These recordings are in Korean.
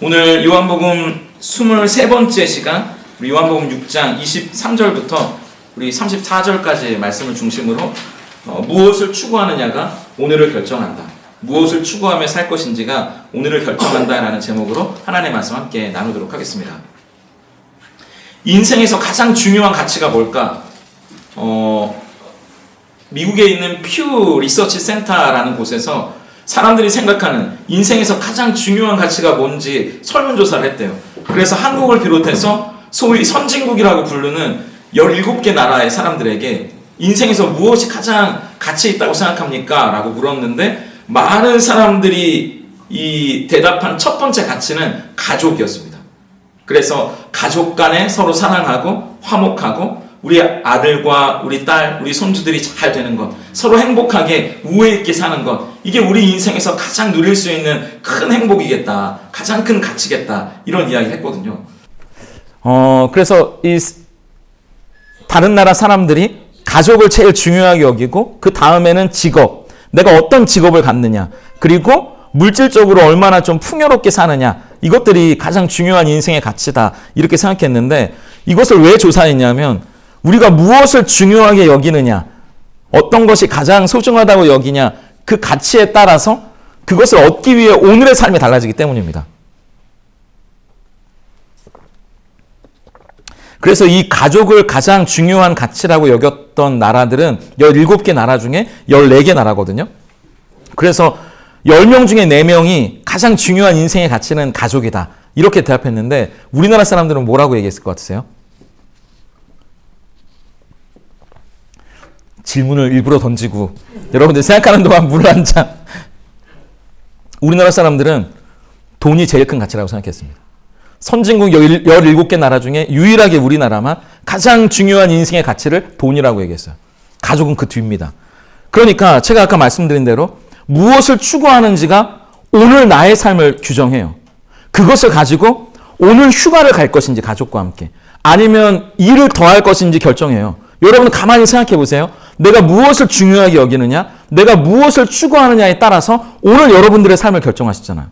오늘 요한복음 23번째 시간, 우리 요한복음 6장 23절부터 우리 34절까지의 말씀을 중심으로 무엇을 추구하느냐가 오늘을 결정한다. 무엇을 추구하며 살 것인지가 오늘을 결정한다라는 제목으로 하나님의 말씀 함께 나누도록 하겠습니다. 인생에서 가장 중요한 가치가 뭘까? 미국에 있는 퓨 리서치 센터라는 곳에서 사람들이 생각하는 인생에서 가장 중요한 가치가 뭔지 설문조사를 했대요. 그래서 한국을 비롯해서 소위 선진국이라고 부르는 17개 나라의 사람들에게 인생에서 무엇이 가장 가치 있다고 생각합니까? 라고 물었는데 많은 사람들이 이 대답한 첫 번째 가치는 가족이었습니다. 그래서 가족 간에 서로 사랑하고 화목하고 우리 아들과 우리 딸, 우리 손주들이 잘 되는 것, 서로 행복하게 우애 있게 사는 것, 이게 우리 인생에서 가장 누릴 수 있는 큰 행복이겠다, 가장 큰 가치겠다, 이런 이야기를 했거든요. 그래서 이 다른 나라 사람들이 가족을 제일 중요하게 여기고 그 다음에는 직업, 내가 어떤 직업을 갖느냐, 그리고 물질적으로 얼마나 좀 풍요롭게 사느냐, 이것들이 가장 중요한 인생의 가치다, 이렇게 생각했는데 이것을 왜 조사했냐면 우리가 무엇을 중요하게 여기느냐, 어떤 것이 가장 소중하다고 여기냐, 그 가치에 따라서 그것을 얻기 위해 오늘의 삶이 달라지기 때문입니다. 그래서 이 가족을 가장 중요한 가치라고 여겼던 나라들은 17개 나라 중에 14개 나라거든요. 그래서 10명 중에 4명이 가장 중요한 인생의 가치는 가족이다, 이렇게 대답했는데 우리나라 사람들은 뭐라고 얘기했을 것 같으세요? 질문을 일부러 던지고 여러분들 생각하는 동안 물을 한 잔. 우리나라 사람들은 돈이 제일 큰 가치라고 생각했습니다. 선진국 17개 나라 중에 유일하게 우리나라만 가장 중요한 인생의 가치를 돈이라고 얘기했어요. 가족은 그 뒤입니다. 그러니까 제가 아까 말씀드린 대로 무엇을 추구하는지가 오늘 나의 삶을 규정해요. 그것을 가지고 오늘 휴가를 갈 것인지 가족과 함께, 아니면 일을 더 할 것인지 결정해요. 여러분 가만히 생각해 보세요. 내가 무엇을 중요하게 여기느냐, 내가 무엇을 추구하느냐에 따라서 오늘 여러분들의 삶을 결정하시잖아요.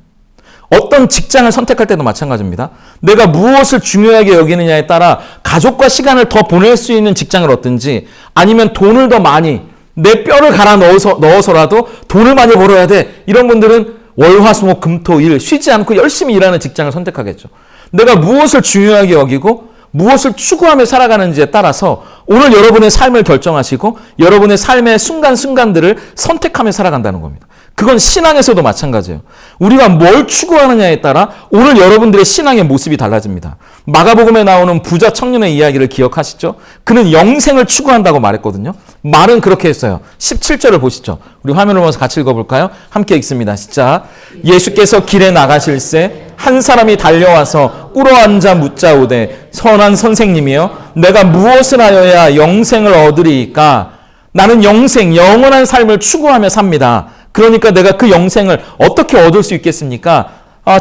어떤 직장을 선택할 때도 마찬가지입니다. 내가 무엇을 중요하게 여기느냐에 따라 가족과 시간을 더 보낼 수 있는 직장을 얻든지, 아니면 돈을 더 많이, 내 뼈를 갈아 넣어서라도 돈을 많이 벌어야 돼, 이런 분들은 월화수목 금토일 쉬지 않고 열심히 일하는 직장을 선택하겠죠. 내가 무엇을 중요하게 여기고 무엇을 추구하며 살아가는지에 따라서 오늘 여러분의 삶을 결정하시고 여러분의 삶의 순간순간들을 선택하며 살아간다는 겁니다. 그건 신앙에서도 마찬가지예요. 우리가 뭘 추구하느냐에 따라 오늘 여러분들의 신앙의 모습이 달라집니다. 마가복음에 나오는 부자 청년의 이야기를 기억하시죠? 그는 영생을 추구한다고 말했거든요. 말은 그렇게 했어요. 17절을 보시죠. 우리 화면을 보면서 같이 읽어볼까요? 함께 읽습니다. 시작. 예수께서 길에 나가실새 한 사람이 달려와서 꿇어앉아 묻자오되 선한 선생님이여 내가 무엇을 하여야 영생을 얻으리이까? 나는 영생, 영원한 삶을 추구하며 삽니다. 그러니까 내가 그 영생을 어떻게 얻을 수 있겠습니까?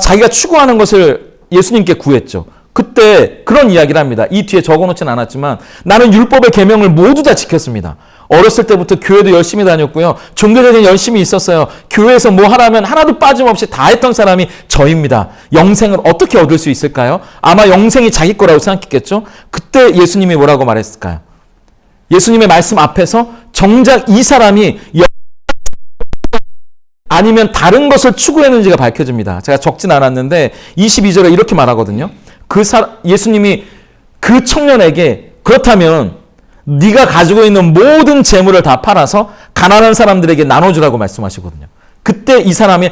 자기가 추구하는 것을 예수님께 구했죠. 그때 그런 이야기를 합니다. 이 뒤에 적어놓지는 않았지만 나는 율법의 계명을 모두 다 지켰습니다. 어렸을 때부터 교회도 열심히 다녔고요. 종교적인 열심히 있었어요. 교회에서 뭐 하라면 하나도 빠짐없이 다 했던 사람이 저입니다. 영생을 어떻게 얻을 수 있을까요? 아마 영생이 자기 거라고 생각했겠죠. 그때 예수님이 뭐라고 말했을까요? 예수님의 말씀 앞에서 정작 이 사람이 아니면 다른 것을 추구했는지가 밝혀집니다. 제가 적진 않았는데 22절에 이렇게 말하거든요. 예수님이 그 청년에게 그렇다면 네가 가지고 있는 모든 재물을 다 팔아서 가난한 사람들에게 나눠주라고 말씀하시거든요. 그때 이 사람이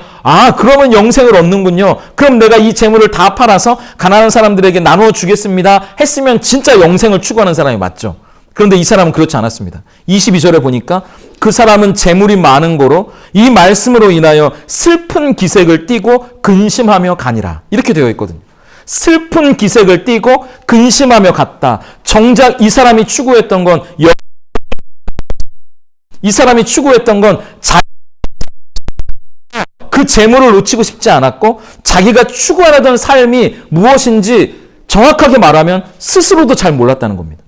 그러면 영생을 얻는군요. 그럼 내가 이 재물을 다 팔아서 가난한 사람들에게 나눠주겠습니다 했으면 진짜 영생을 추구하는 사람이 맞죠. 그런데 이 사람은 그렇지 않았습니다. 22절에 보니까 그 사람은 재물이 많은 고로 이 말씀으로 인하여 슬픈 기색을 띠고 근심하며 가니라, 이렇게 되어 있거든요. 슬픈 기색을 띠고 근심하며 갔다. 정작 이 사람이 추구했던 건 그 재물을 놓치고 싶지 않았고 자기가 추구하려던 삶이 무엇인지 정확하게 말하면 스스로도 잘 몰랐다는 겁니다.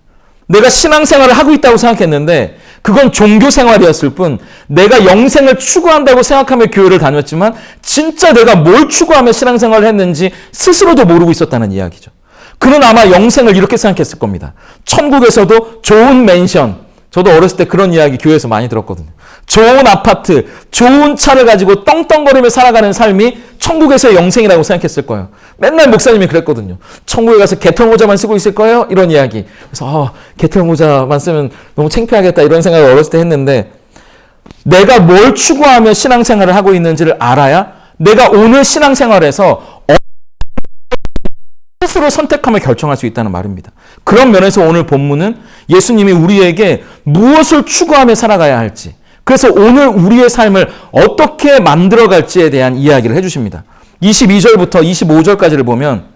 내가 신앙생활을 하고 있다고 생각했는데 그건 종교 생활이었을 뿐 내가 영생을 추구한다고 생각하며 교회를 다녔지만 진짜 내가 뭘 추구하며 신앙생활을 했는지 스스로도 모르고 있었다는 이야기죠. 그는 아마 영생을 이렇게 생각했을 겁니다. 천국에서도 좋은 맨션, 저도 어렸을 때 그런 이야기 교회에서 많이 들었거든요. 좋은 아파트, 좋은 차를 가지고 떵떵거리며 살아가는 삶이 천국에서의 영생이라고 생각했을 거예요. 맨날 목사님이 그랬거든요. 천국에 가서 개털모자만 쓰고 있을 거예요? 이런 이야기. 그래서 개털모자만 쓰면 너무 창피하겠다 이런 생각을 어렸을 때 했는데 내가 뭘 추구하며 신앙생활을 하고 있는지를 알아야 내가 오늘 신앙생활에서 스스로 선택하며 결정할 수 있다는 말입니다. 그런 면에서 오늘 본문은 예수님이 우리에게 무엇을 추구하며 살아가야 할지, 그래서 오늘 우리의 삶을 어떻게 만들어갈지에 대한 이야기를 해주십니다. 22절부터 25절까지를 보면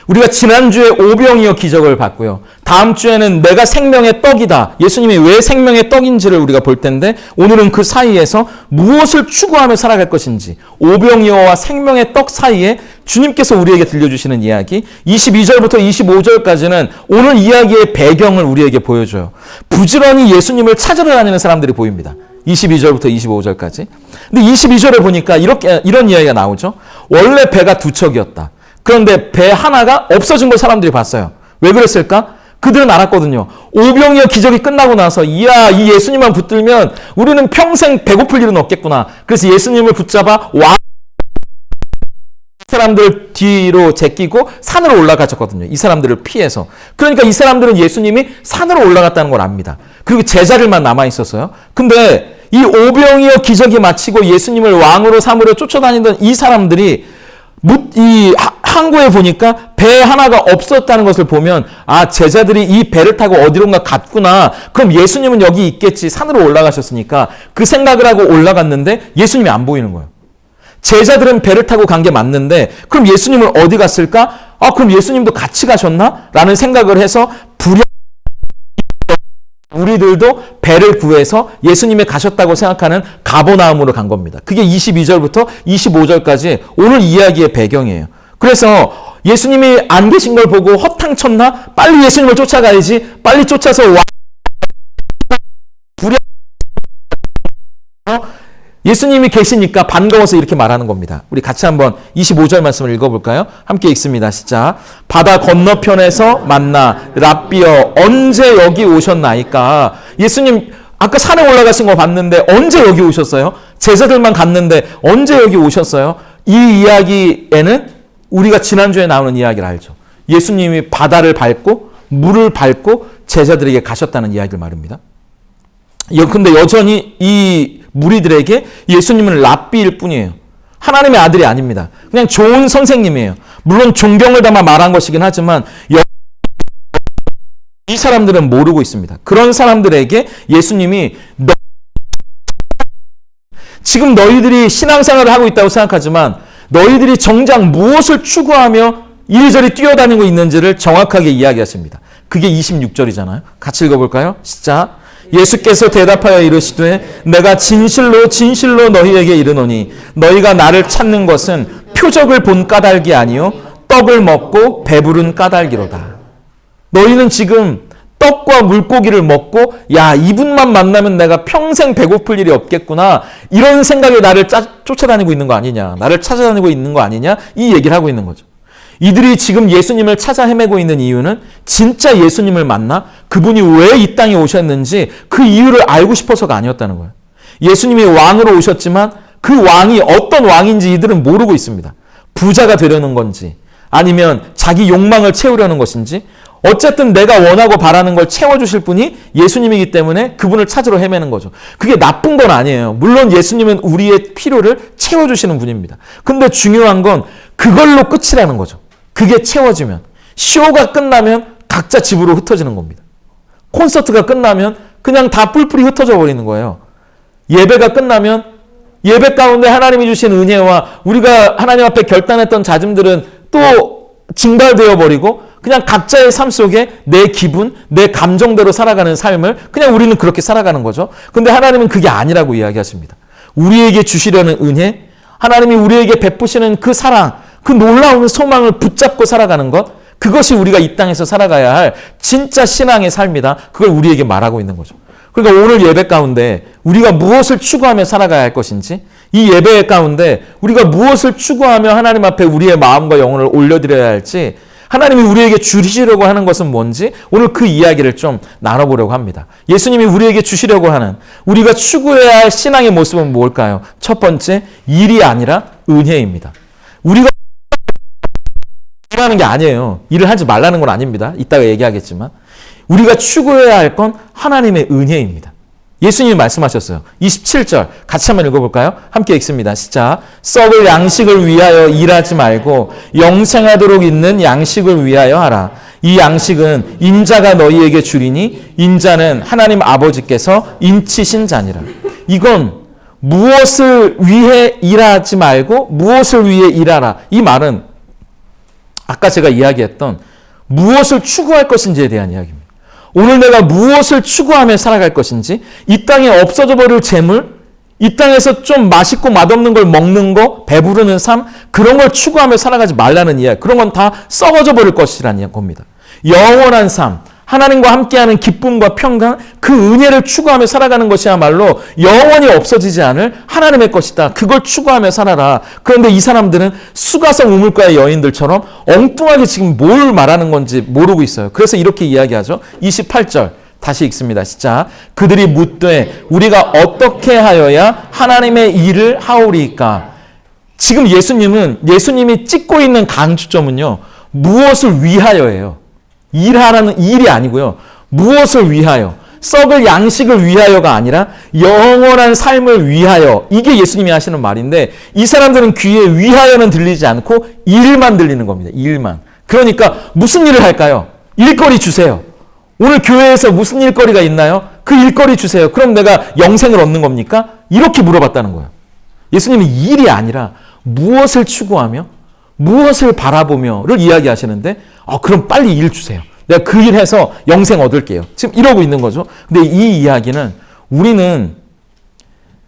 우리가 지난주에 오병이어 기적을 봤고요. 다음 주에는 내가 생명의 떡이다. 예수님이 왜 생명의 떡인지를 우리가 볼 텐데 오늘은 그 사이에서 무엇을 추구하며 살아갈 것인지, 오병이어와 생명의 떡 사이에 주님께서 우리에게 들려주시는 이야기, 22절부터 25절까지는 오늘 이야기의 배경을 우리에게 보여줘요. 부지런히 예수님을 찾으러 다니는 사람들이 보입니다. 22절부터 25절까지. 근데 22절에 보니까 이런 이야기가 나오죠. 원래 배가 두 척이었다. 그런데 배 하나가 없어진 걸 사람들이 봤어요. 왜 그랬을까? 그들은 알았거든요. 오병이어 기적이 끝나고 나서 이야, 이 예수님만 붙들면 우리는 평생 배고플 일은 없겠구나. 그래서 예수님을 붙잡아 사람들 뒤로 제끼고 산으로 올라가셨거든요. 이 사람들을 피해서. 그러니까 이 사람들은 예수님이 산으로 올라갔다는 걸 압니다. 그리고 제자들만 남아있었어요. 근데 이 오병이어 기적이 마치고 예수님을 왕으로 삼으려 쫓아다니던 이 사람들이 이 항구에 보니까 배 하나가 없었다는 것을 보면 아, 제자들이 이 배를 타고 어디론가 갔구나. 그럼 예수님은 여기 있겠지. 산으로 올라가셨으니까 그 생각을 하고 올라갔는데 예수님이 안 보이는 거예요. 제자들은 배를 타고 간 게 맞는데 그럼 예수님은 어디 갔을까? 아, 그럼 예수님도 같이 가셨나? 라는 생각을 해서 우리들도 배를 구해서 예수님이 가셨다고 생각하는 가버나움으로 간 겁니다. 그게 22절부터 25절까지 오늘 이야기의 배경이에요. 그래서 예수님이 안 계신 걸 보고 허탕쳤나? 빨리 예수님을 쫓아가야지. 빨리 쫓아서 예수님이 계시니까 반가워서 이렇게 말하는 겁니다. 우리 같이 한번 25절 말씀을 읽어볼까요? 함께 읽습니다. 시작. 바다 건너편에서 만나 랍비여 언제 여기 오셨나이까? 예수님 아까 산에 올라가신 거 봤는데 언제 여기 오셨어요? 제자들만 갔는데 언제 여기 오셨어요? 이 이야기에는 우리가 지난주에 나오는 이야기를 알죠. 예수님이 바다를 밟고 물을 밟고 제자들에게 가셨다는 이야기를 말입니다. 근데 여전히 이 무리들에게 예수님은 랍비일 뿐이에요. 하나님의 아들이 아닙니다. 그냥 좋은 선생님이에요. 물론 존경을 담아 말한 것이긴 하지만 이 사람들은 모르고 있습니다. 그런 사람들에게 예수님이 지금 너희들이 신앙생활을 하고 있다고 생각하지만 너희들이 정작 무엇을 추구하며 이리저리 뛰어다니고 있는지를 정확하게 이야기하십니다. 그게 26절이잖아요. 같이 읽어볼까요? 시작. 예수께서 대답하여 이르시되 내가 진실로 진실로 너희에게 이르노니 너희가 나를 찾는 것은 표적을 본 까닭이 아니요 떡을 먹고 배부른 까닭이로다. 너희는 지금 떡과 물고기를 먹고 야, 이분만 만나면 내가 평생 배고플 일이 없겠구나, 이런 생각에 나를 쫓아다니고 있는 거 아니냐, 나를 찾아다니고 있는 거 아니냐, 이 얘기를 하고 있는 거죠. 이들이 지금 예수님을 찾아 헤매고 있는 이유는 진짜 예수님을 만나 그분이 왜 이 땅에 오셨는지 그 이유를 알고 싶어서가 아니었다는 거예요. 예수님이 왕으로 오셨지만 그 왕이 어떤 왕인지 이들은 모르고 있습니다. 부자가 되려는 건지 아니면 자기 욕망을 채우려는 것인지 어쨌든 내가 원하고 바라는 걸 채워주실 분이 예수님이기 때문에 그분을 찾으러 헤매는 거죠. 그게 나쁜 건 아니에요. 물론 예수님은 우리의 필요를 채워주시는 분입니다. 근데 중요한 건 그걸로 끝이라는 거죠. 그게 채워지면, 쇼가 끝나면 각자 집으로 흩어지는 겁니다. 콘서트가 끝나면 그냥 다 뿔뿔이 흩어져 버리는 거예요. 예배가 끝나면 예배 가운데 하나님이 주신 은혜와 우리가 하나님 앞에 결단했던 자짐들은 또 증발되어 버리고 그냥 각자의 삶 속에 내 기분, 내 감정대로 살아가는 삶을 그냥 우리는 그렇게 살아가는 거죠. 근데 하나님은 그게 아니라고 이야기하십니다. 우리에게 주시려는 은혜, 하나님이 우리에게 베푸시는 그 사랑, 그 놀라운 소망을 붙잡고 살아가는 것, 그것이 우리가 이 땅에서 살아가야 할 진짜 신앙의 삶이다. 그걸 우리에게 말하고 있는 거죠. 그러니까 오늘 예배 가운데 우리가 무엇을 추구하며 살아가야 할 것인지, 이 예배 가운데 우리가 무엇을 추구하며 하나님 앞에 우리의 마음과 영혼을 올려드려야 할지, 하나님이 우리에게 주시려고 하는 것은 뭔지 오늘 그 이야기를 좀 나눠보려고 합니다. 예수님이 우리에게 주시려고 하는, 우리가 추구해야 할 신앙의 모습은 뭘까요? 첫 번째, 일이 아니라 은혜입니다. 우리가 일하는 게 아니에요. 일을 하지 말라는 건 아닙니다. 이따가 얘기하겠지만 우리가 추구해야 할 건 하나님의 은혜입니다. 예수님이 말씀하셨어요. 27절 같이 한번 읽어볼까요? 함께 읽습니다. 시작. 썩을 양식을 위하여 일하지 말고 영생하도록 있는 양식을 위하여 하라. 이 양식은 인자가 너희에게 주리니 인자는 하나님 아버지께서 인치신 자니라. 이건 무엇을 위해 일하지 말고 무엇을 위해 일하라. 이 말은 아까 제가 이야기했던 무엇을 추구할 것인지에 대한 이야기입니다. 오늘 내가 무엇을 추구하며 살아갈 것인지, 이 땅에 없어져 버릴 재물, 이 땅에서 좀 맛있고 맛없는 걸 먹는 거, 배부르는 삶, 그런 걸 추구하며 살아가지 말라는 이야기. 그런 건 다 썩어져 버릴 것이라는 겁니다. 영원한 삶, 하나님과 함께하는 기쁨과 평강, 그 은혜를 추구하며 살아가는 것이야말로 영원히 없어지지 않을 하나님의 것이다. 그걸 추구하며 살아라. 그런데 이 사람들은 수가성 우물가의 여인들처럼 엉뚱하게 지금 뭘 말하는 건지 모르고 있어요. 그래서 이렇게 이야기하죠. 28절 다시 읽습니다. 시작. 그들이 묻되 우리가 어떻게 하여야 하나님의 일을 하오리까? 지금 예수님이 찍고 있는 강조점은요, 무엇을 위하여예요. 일하라는 일이 아니고요. 무엇을 위하여? 썩을 양식을 위하여가 아니라 영원한 삶을 위하여. 이게 예수님이 하시는 말인데 이 사람들은 귀에 위하여는 들리지 않고 일만 들리는 겁니다. 일만. 그러니까 무슨 일을 할까요? 일거리 주세요. 오늘 교회에서 무슨 일거리가 있나요? 그 일거리 주세요. 그럼 내가 영생을 얻는 겁니까? 이렇게 물어봤다는 거예요. 예수님은 일이 아니라 무엇을 추구하며 무엇을 바라보며를 이야기하시는데 그럼 빨리 일 주세요. 내가 그 일 해서 영생 얻을게요. 지금 이러고 있는 거죠. 근데 이 이야기는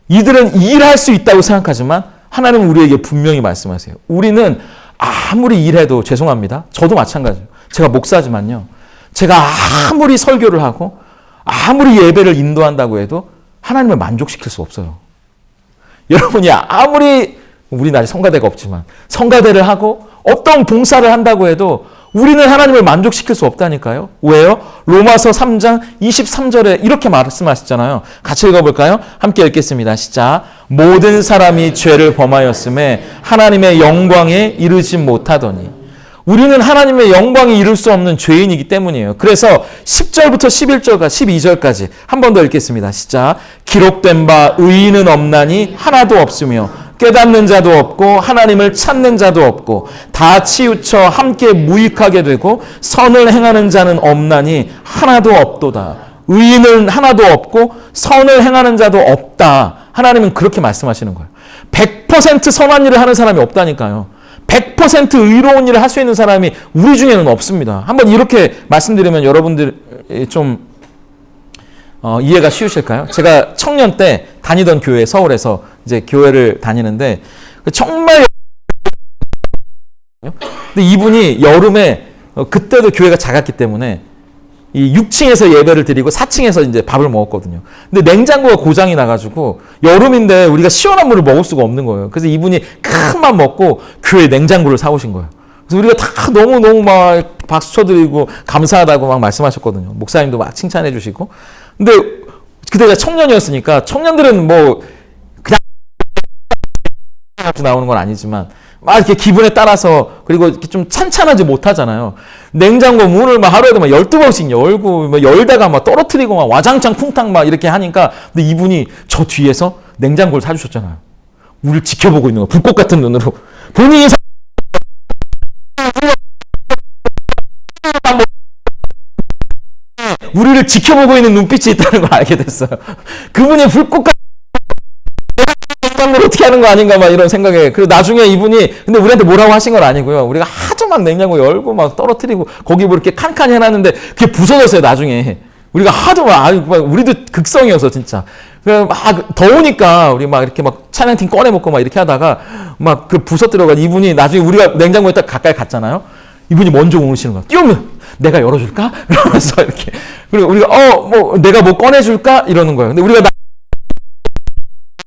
이들은 일할 수 있다고 생각하지만 하나님은 우리에게 분명히 말씀하세요. 우리는 아무리 일해도, 죄송합니다. 저도 마찬가지예요. 제가 목사지만요. 제가 아무리 설교를 하고 아무리 예배를 인도한다고 해도 하나님을 만족시킬 수 없어요. 여러분이 아무리 우리나라에 성가대가 없지만 성가대를 하고 어떤 봉사를 한다고 해도 우리는 하나님을 만족시킬 수 없다니까요. 왜요? 로마서 3장 23절에 이렇게 말씀하셨잖아요. 같이 읽어볼까요? 함께 읽겠습니다. 시작. 모든 사람이 죄를 범하였음에 하나님의 영광에 이르지 못하더니. 우리는 하나님의 영광에 이룰 수 없는 죄인이기 때문이에요. 그래서 10절부터 11절과 12절까지 한 번 더 읽겠습니다. 시작. 기록된 바 의인은 없나니 하나도 없으며 깨닫는 자도 없고 하나님을 찾는 자도 없고 다 치우쳐 함께 무익하게 되고 선을 행하는 자는 없나니 하나도 없도다. 의인은 하나도 없고 선을 행하는 자도 없다. 하나님은 그렇게 말씀하시는 거예요. 100% 선한 일을 하는 사람이 없다니까요. 100% 의로운 일을 할 수 있는 사람이 우리 중에는 없습니다. 한번 이렇게 말씀드리면 여러분들 좀 이해가 쉬우실까요? 제가 청년 때 다니던 교회, 서울에서 이제 교회를 다니는데 정말 근데 이분이 여름에 그때도 교회가 작았기 때문에 이 6층에서 예배를 드리고 4층에서 이제 밥을 먹었거든요. 근데 냉장고가 고장이 나가지고 여름인데 우리가 시원한 물을 먹을 수가 없는 거예요. 그래서 이분이 큰 맘 먹고 교회 냉장고를 사오신 거예요. 그래서 우리가 다 너무너무 막 박수 쳐드리고 감사하다고 막 말씀하셨거든요. 목사님도 막 칭찬해 주시고. 근데 그때가 청년이었으니까 청년들은 뭐 그냥 나오는 건 아니지만 막 이렇게 기분에 따라서 그리고 이렇게 좀 찬찬하지 못하잖아요. 냉장고 문을 막 하루에도 막 12번씩 열고 막 열다가 막 떨어뜨리고 막 와장창 쿵탕 막 이렇게 하니까 근데 이분이 저 뒤에서 냉장고를 사주셨잖아요. 우리를 지켜보고 있는 거 불꽃 같은 눈으로 본인이 우리를 지켜보고 있는 눈빛이 있다는 걸 알게 됐어요. 그분이 불꽃 같은 걸 어떻게 하는 거 아닌가 막 이런 생각에. 그리고 나중에 이분이 근데 우리한테 뭐라고 하신 건 아니고요. 우리가 하도 막 냉장고 열고 막 떨어뜨리고 거기 뭐 이렇게 칸칸이 해놨는데 그게 부서졌어요. 나중에 우리가 하도 막 우리도 극성이어서 진짜 막 더우니까 우리 막 이렇게 막 차량팀 꺼내 먹고 막 이렇게 하다가 막 그 부서뜨려가 이분이 나중에 우리가 냉장고에 딱 가까이 갔잖아요. 이분이 먼저 오시는 거야. 뛰어오면 내가 열어줄까? 이러면서 이렇게. 그리고 우리가, 내가 뭐 꺼내줄까? 이러는 거예요. 근데 우리가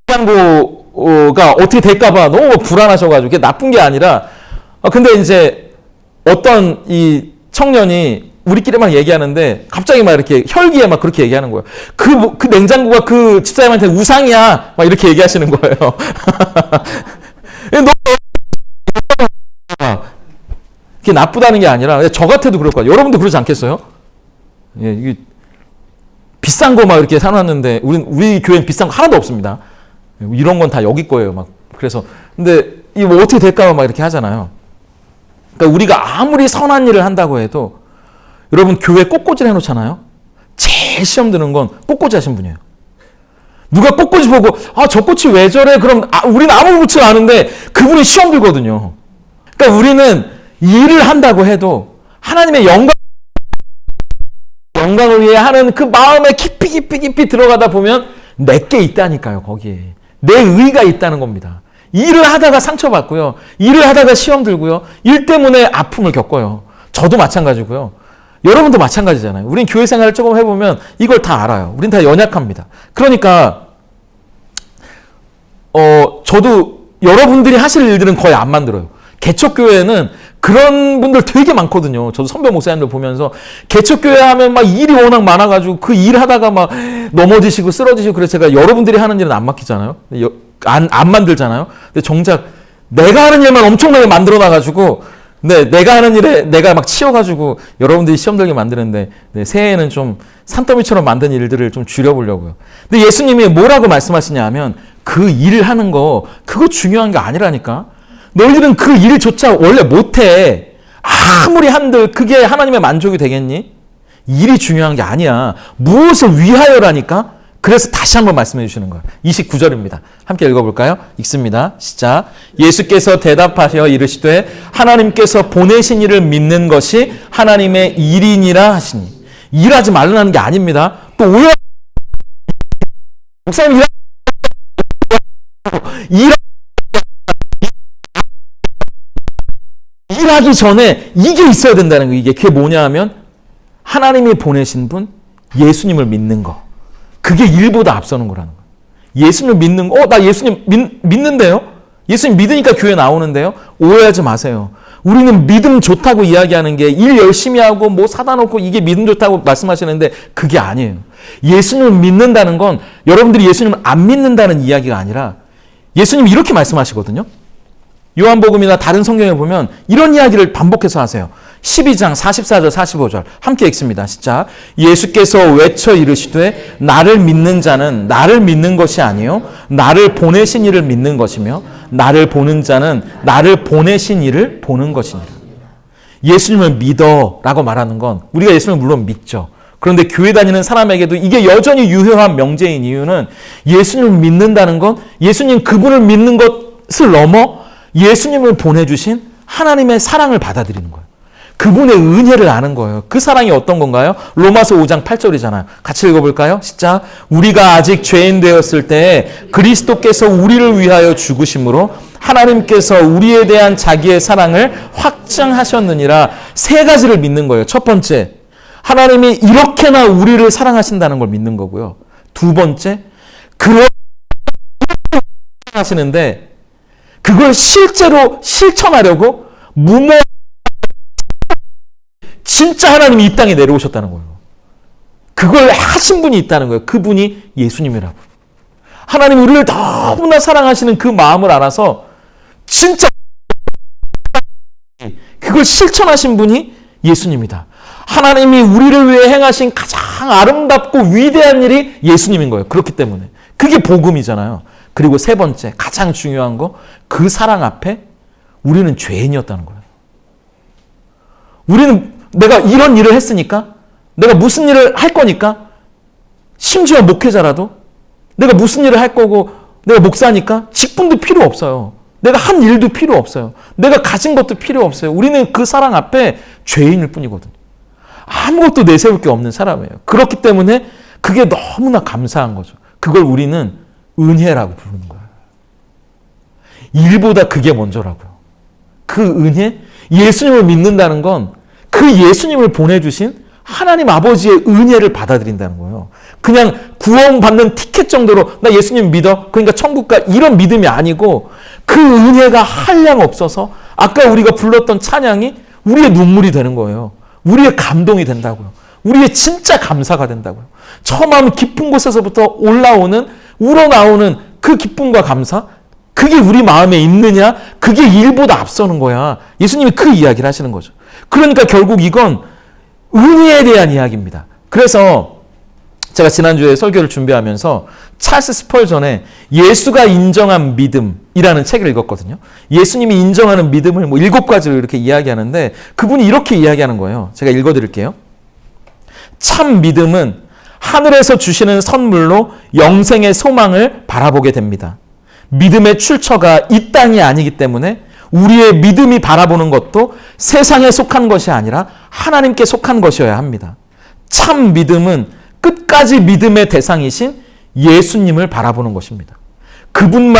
냉장고가 어떻게 될까봐 너무 불안하셔가지고, 그게 나쁜 게 아니라, 근데 이제 어떤 이 청년이 우리끼리만 얘기하는데 갑자기 막 이렇게 혈기에 막 그렇게 얘기하는 거예요. 그 냉장고가 그 집사님한테 우상이야. 막 이렇게 얘기하시는 거예요. 그게 나쁘다는 게 아니라 저 같아도 그럴 거예요. 여러분도 그러지 않겠어요? 예, 이게 비싼 거 막 이렇게 사놨는데 우리 교회는 비싼 거 하나도 없습니다. 이런 건 다 여기 거예요. 막 그래서 근데 이 뭐 어떻게 될까 막 이렇게 하잖아요. 그러니까 우리가 아무리 선한 일을 한다고 해도 여러분 교회 꽃꽂이를 해놓잖아요. 제일 시험 드는 건 꽃꽂이 하신 분이에요. 누가 꽃꽂이 보고 저 꽃이 왜 저래? 그럼 우리는 아무렇지도 않은데 그분이 시험 들거든요. 그러니까 우리는 일을 한다고 해도 하나님의 영광을 위해 하는 그 마음에 깊이 들어가다 보면 내게 있다니까요. 거기에 내 의가 있다는 겁니다. 일을 하다가 상처받고요. 일을 하다가 시험 들고요. 일 때문에 아픔을 겪어요. 저도 마찬가지고요. 여러분도 마찬가지잖아요. 우린 교회 생활을 조금 해보면 이걸 다 알아요. 우린 다 연약합니다. 그러니까 저도 여러분들이 하실 일들은 거의 안 만들어요. 개척교회는 그런 분들 되게 많거든요. 저도 선배 목사님들 보면서 개척교회 하면 막 일이 워낙 많아가지고 그 일 하다가 막 넘어지시고 쓰러지시고 그래서 제가 여러분들이 하는 일은 안 맡기잖아요. 안 만들잖아요. 근데 정작 내가 하는 일만 엄청나게 만들어놔가지고 내가 하는 일에 내가 막 치여가지고 여러분들이 시험 들게 만드는데 새해에는 좀 산더미처럼 만든 일들을 좀 줄여보려고요. 근데 예수님이 뭐라고 말씀하시냐 하면 그 일을 하는 거 그거 중요한 게 아니라니까. 너희들은 그 일조차 원래 못해. 아무리 한들 그게 하나님의 만족이 되겠니? 일이 중요한 게 아니야. 무엇을 위하여라니까? 그래서 다시 한번 말씀해 주시는 거예요. 29절입니다. 함께 읽어볼까요? 읽습니다. 시작. 예수께서 대답하여 이르시되 하나님께서 보내신 이를 믿는 것이 하나님의 일이니라 하시니. 일하지 말라는 게 아닙니다. 또 오해 목사님 일하기 전에 이게 있어야 된다는 거예요. 그게 뭐냐 하면 하나님이 보내신 분 예수님을 믿는 거. 그게 일보다 앞서는 거라는 거예요. 예수님을 믿는 거. 나 예수님 믿는데요? 예수님 믿으니까 교회 나오는데요? 오해하지 마세요. 우리는 믿음 좋다고 이야기하는 게 일 열심히 하고 뭐 사다 놓고 이게 믿음 좋다고 말씀하시는데 그게 아니에요. 예수님을 믿는다는 건 여러분들이 예수님을 안 믿는다는 이야기가 아니라 예수님이 이렇게 말씀하시거든요. 요한복음이나 다른 성경에 보면 이런 이야기를 반복해서 하세요. 12장 44절 45절 함께 읽습니다. 시작. 예수께서 외쳐 이르시되 나를 믿는 자는 나를 믿는 것이 아니요 나를 보내신 이를 믿는 것이며 나를 보는 자는 나를 보내신 이를 보는 것이니라. 예수님을 믿어라고 말하는 건 우리가 예수님을 물론 믿죠. 그런데 교회 다니는 사람에게도 이게 여전히 유효한 명제인 이유는 예수님을 믿는다는 건 예수님 그분을 믿는 것을 넘어 예수님을 보내주신 하나님의 사랑을 받아들이는 거예요. 그분의 은혜를 아는 거예요. 그 사랑이 어떤 건가요? 로마서 5장 8절이잖아요. 같이 읽어볼까요? 시작. 우리가 아직 죄인 되었을 때 그리스도께서 우리를 위하여 죽으심으로 하나님께서 우리에 대한 자기의 사랑을 확증하셨느니라. 세 가지를 믿는 거예요. 첫 번째, 하나님이 이렇게나 우리를 사랑하신다는 걸 믿는 거고요. 두 번째, 그런 하시는데 그걸 실제로 실천하려고 진짜 하나님이 이 땅에 내려오셨다는 거예요. 그걸 하신 분이 있다는 거예요. 그분이 예수님이라고. 하나님이 우리를 너무나 사랑하시는 그 마음을 알아서 진짜 그걸 실천하신 분이 예수님이다. 하나님이 우리를 위해 행하신 가장 아름답고 위대한 일이 예수님인 거예요. 그렇기 때문에. 그게 복음이잖아요. 그리고 세 번째, 가장 중요한 거, 그 사랑 앞에 우리는 죄인이었다는 거예요. 우리는 내가 이런 일을 했으니까, 내가 무슨 일을 할 거니까, 심지어 목회자라도 내가 무슨 일을 할 거고, 내가 목사니까 직분도 필요 없어요. 내가 한 일도 필요 없어요. 내가 가진 것도 필요 없어요. 우리는 그 사랑 앞에 죄인일 뿐이거든요. 아무것도 내세울 게 없는 사람이에요. 그렇기 때문에 그게 너무나 감사한 거죠. 그걸 우리는 은혜라고 부르는 거예요. 일보다 그게 먼저라고요. 그 은혜? 예수님을 믿는다는 건 그 예수님을 보내주신 하나님 아버지의 은혜를 받아들인다는 거예요. 그냥 구원받는 티켓 정도로 나 예수님 믿어, 그러니까 천국 가, 이런 믿음이 아니고 그 은혜가 한량 없어서 아까 우리가 불렀던 찬양이 우리의 눈물이 되는 거예요. 우리의 감동이 된다고요. 우리의 진짜 감사가 된다고요. 저 마음 깊은 곳에서부터 올라오는, 우러나오는 그 기쁨과 감사, 그게 우리 마음에 있느냐? 그게 일보다 앞서는 거야. 예수님이 그 이야기를 하시는 거죠. 그러니까 결국 이건 은혜에 대한 이야기입니다. 그래서 제가 지난주에 설교를 준비하면서 찰스 스펄전의 예수가 인정한 믿음이라는 책을 읽었거든요. 예수님이 인정하는 믿음을 7가지로 이렇게 이야기하는데 그분이 이렇게 이야기하는 거예요. 제가 읽어드릴게요. 참 믿음은 하늘에서 주시는 선물로 영생의 소망을 바라보게 됩니다. 믿음의 출처가 이 땅이 아니기 때문에 우리의 믿음이 바라보는 것도 세상에 속한 것이 아니라 하나님께 속한 것이어야 합니다. 참 믿음은 끝까지 믿음의 대상이신 예수님을 바라보는 것입니다. 그분만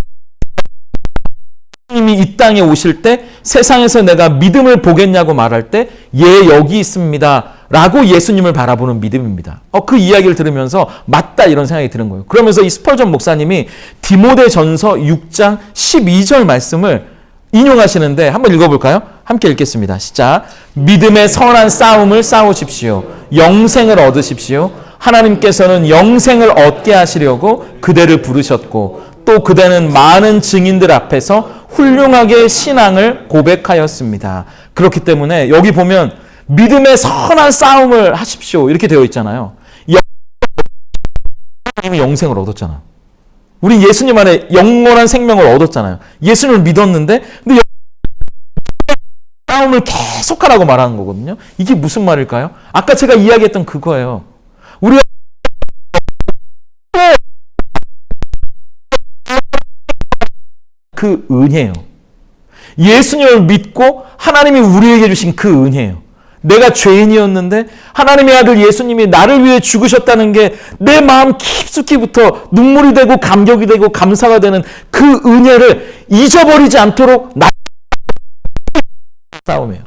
님이 이 땅에 오실 때 세상에서 내가 믿음을 보겠냐고 말할 때 예, 여기 있습니다 라고 예수님을 바라보는 믿음입니다. 그 이야기를 들으면서 맞다 이런 생각이 드는 거예요. 그러면서 이 스펄전 목사님이 디모데전서 6장 12절 말씀을 인용하시는데 한번 읽어볼까요? 함께 읽겠습니다. 시작. 믿음의 선한 싸움을 싸우십시오. 영생을 얻으십시오. 하나님께서는 영생을 얻게 하시려고 그대를 부르셨고 또 그대는 많은 증인들 앞에서 훌륭하게 신앙을 고백하였습니다. 그렇기 때문에 여기 보면 믿음의 선한 싸움을 하십시오 이렇게 되어 있잖아요. 예수님이 영생을 얻었잖아요. 우리 예수님 안에 영원한 생명을 얻었잖아요. 예수님을 믿었는데 근데 싸움을 계속하라고 말하는 거거든요. 이게 무슨 말일까요? 아까 제가 이야기했던 그거예요. 우리가 그 은혜예요. 예수님을 믿고 하나님이 우리에게 주신 그 은혜예요. 내가 죄인이었는데 하나님의 아들 예수님이 나를 위해 죽으셨다는 게 내 마음 깊숙이부터 눈물이 되고 감격이 되고 감사가 되는 그 은혜를 잊어버리지 않도록 싸움이에요.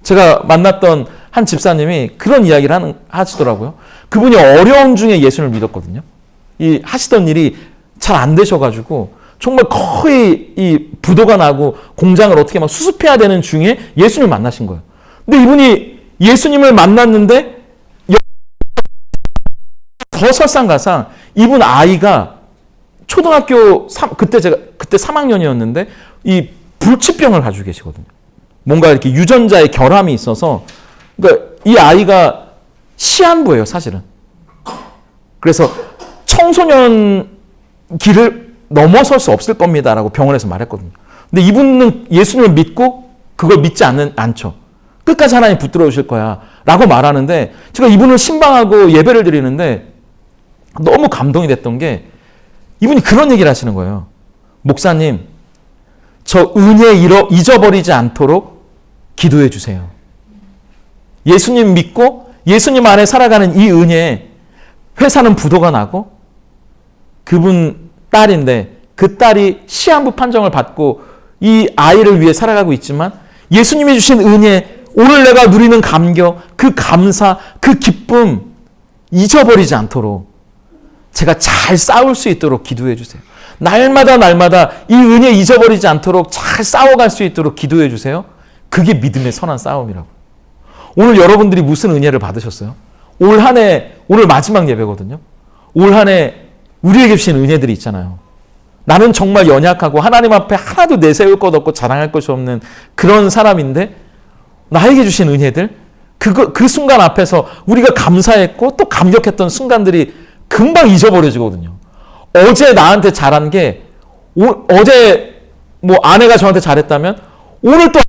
제가 만났던 한 집사님이 그런 이야기를 하시더라고요. 그분이 어려움 중에 예수님을 믿었거든요. 이 하시던 일이 잘 안 되셔가지고 정말 거의 이 부도가 나고 공장을 어떻게 막 수습해야 되는 중에 예수님을 만나신 거예요. 근데 이분이 예수님을 만났는데 더 설상가상 이분 아이가 초등학교 그때 3학년이었는데 이 불치병을 가지고 계시거든요. 뭔가 이렇게 유전자의 결함이 있어서 그러니까 이 아이가 시한부예요, 사실은. 그래서 청소년 길을 넘어설 수 없을 겁니다라고 병원에서 말했거든요. 근데 이분은 예수님을 믿고 그걸 믿지 않죠. 끝까지 하나님 붙들어 주실 거야 라고 말하는데 제가 이분을 신방하고 예배를 드리는데 너무 감동이 됐던 게 이분이 그런 얘기를 하시는 거예요. 목사님, 저 은혜 잊어버리지 않도록 기도해 주세요. 예수님 믿고 예수님 안에 살아가는 이 은혜에 회사는 부도가 나고 그분 딸인데 그 딸이 시한부 판정을 받고 이 아이를 위해 살아가고 있지만 예수님이 주신 은혜, 오늘 내가 누리는 감격, 그 감사, 그 기쁨 잊어버리지 않도록 제가 잘 싸울 수 있도록 기도해 주세요. 날마다 이 은혜 잊어버리지 않도록 잘 싸워갈 수 있도록 기도해 주세요. 그게 믿음의 선한 싸움이라고. 오늘 여러분들이 무슨 은혜를 받으셨어요? 올 한 해, 오늘 마지막 예배거든요. 올 한 해 우리에게 주신 은혜들이 있잖아요. 나는 정말 연약하고 하나님 앞에 하나도 내세울 것 없고 자랑할 것이 없는 그런 사람인데 나에게 주신 은혜들, 그 순간 앞에서 우리가 감사했고 또 감격했던 순간들이 금방 잊어버려지거든요. 어제 나한테 잘한 게 어제 뭐 아내가 저한테 잘했다면 오늘 또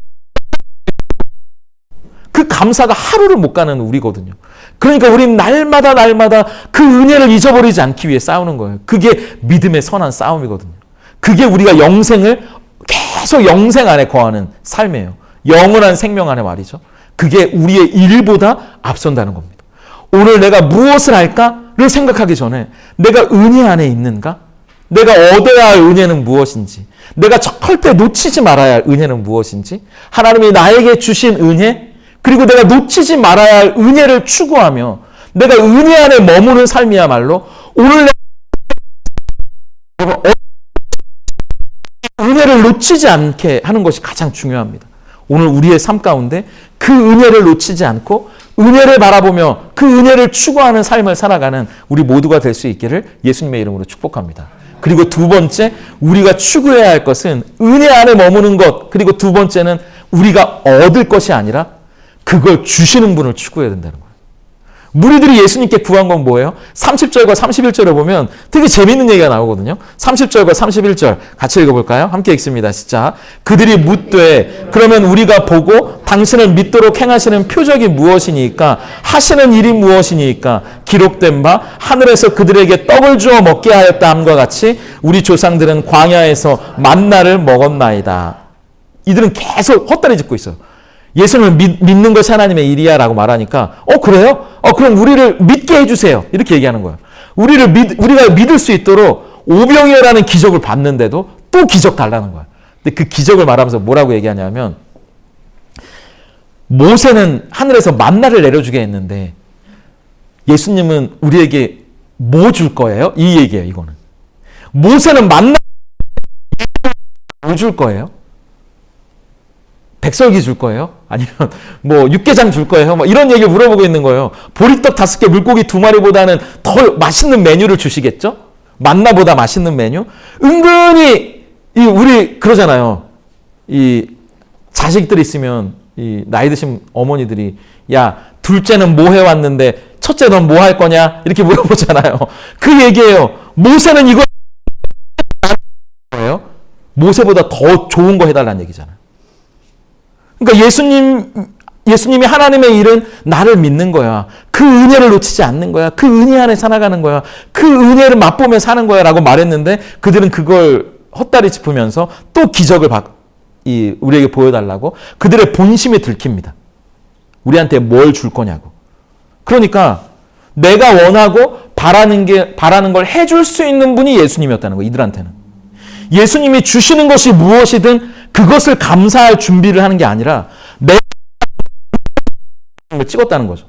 그 감사가 하루를 못 가는 우리거든요. 그러니까 우리는 날마다 그 은혜를 잊어버리지 않기 위해 싸우는 거예요. 그게 믿음의 선한 싸움이거든요. 그게 우리가 영생을 계속 영생 안에 거하는 삶이에요. 영원한 생명 안에 말이죠. 그게 우리의 일보다 앞선다는 겁니다. 오늘 내가 무엇을 할까를 생각하기 전에 내가 은혜 안에 있는가? 내가 얻어야 할 은혜는 무엇인지, 내가 절대 놓치지 말아야 할 은혜는 무엇인지, 하나님이 나에게 주신 은혜, 그리고 내가 놓치지 말아야 할 은혜를 추구하며 내가 은혜 안에 머무는 삶이야말로 오늘 은혜를 놓치지 않게 하는 것이 가장 중요합니다. 오늘 우리의 삶 가운데 그 은혜를 놓치지 않고 은혜를 바라보며 그 은혜를 추구하는 삶을 살아가는 우리 모두가 될 수 있기를 예수님의 이름으로 축복합니다. 그리고 두 번째, 우리가 추구해야 할 것은 은혜 안에 머무는 것, 그리고 두 번째는 우리가 얻을 것이 아니라 그걸 주시는 분을 추구해야 된다는 거예요. 무리들이 예수님께 구한 건 뭐예요? 30절과 31절에 보면 되게 재밌는 얘기가 나오거든요. 30절과 31절 같이 읽어볼까요? 함께 읽습니다. 시작. 그들이 묻되 그러면 우리가 보고 당신을 믿도록 행하시는 표적이 무엇이니까? 하시는 일이 무엇이니까? 기록된 바 하늘에서 그들에게 떡을 주어 먹게 하였다 함과 같이 우리 조상들은 광야에서 만나를 먹었나이다. 이들은 계속 헛다리 짚고 있어요. 예수님을 믿는 것이 하나님의 일이야 라고 말하니까 그래요? 그럼 우리를 믿게 해주세요. 이렇게 얘기하는 거예요. 우리가 믿을 수 있도록 오병이어라는 기적을 봤는데도 또 기적 달라는 거예요. 근데 그 기적을 말하면서 뭐라고 얘기하냐면 모세는 하늘에서 만나를 내려주게 했는데 예수님은 우리에게 뭐 줄 거예요? 이 얘기예요. 이거는. 모세는 만나 뭐 줄 거예요? 백설기 줄 거예요? 아니면 뭐 육개장 줄 거예요? 뭐 이런 얘기를 물어보고 있는 거예요. 보리떡 5개, 물고기 2마리보다는 더 맛있는 메뉴를 주시겠죠? 만나보다 맛있는 메뉴? 은근히 우리 그러잖아요. 이 자식들 있으면 이 나이 드신 어머니들이 야, 둘째는 뭐 해왔는데 첫째 넌 뭐 할 거냐? 이렇게 물어보잖아요. 그 얘기예요. 모세는 이거 거예요. 모세보다 더 좋은 거 해달라는 얘기잖아요. 그러니까 예수님이 하나님의 일은 나를 믿는 거야. 그 은혜를 놓치지 않는 거야. 그 은혜 안에 살아가는 거야. 그 은혜를 맛보며 사는 거야 라고 말했는데 그들은 그걸 헛다리 짚으면서 또 기적을 우리에게 보여달라고 그들의 본심이 들킵니다. 우리한테 뭘 줄 거냐고. 그러니까 내가 원하고 바라는 걸 해줄 수 있는 분이 예수님이었다는 거예요. 이들한테는. 예수님이 주시는 것이 무엇이든 그것을 감사할 준비를 하는 게 아니라 내가 찍었다는 거죠.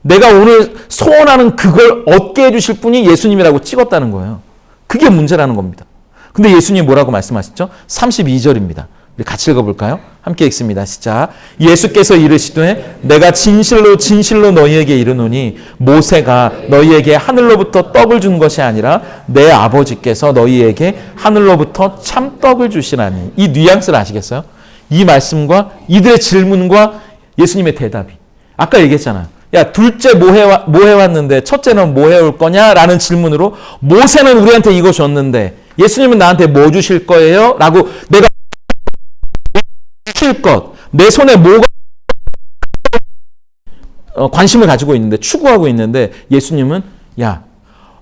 내가 오늘 소원하는 그걸 얻게 해주실 분이 예수님이라고 찍었다는 거예요. 그게 문제라는 겁니다. 근데 예수님이 뭐라고 말씀하시죠? 32절입니다. 우리 같이 읽어볼까요? 함께 읽습니다. 시작. 예수께서 이르시되 내가 진실로 진실로 너희에게 이르노니 모세가 너희에게 하늘로부터 떡을 준 것이 아니라 내 아버지께서 너희에게 하늘로부터 참떡을 주시나니. 이 뉘앙스를 아시겠어요? 이 말씀과 이들의 질문과 예수님의 대답이. 아까 얘기했잖아요. 야, 둘째 뭐 해왔는데 첫째는 뭐 해올 거냐? 라는 질문으로 모세는 우리한테 이거 줬는데 예수님은 나한테 뭐 주실 거예요? 라고 내가 주실 것, 내 손에 뭐가 관심을 가지고 있는데 추구하고 있는데 예수님은 야,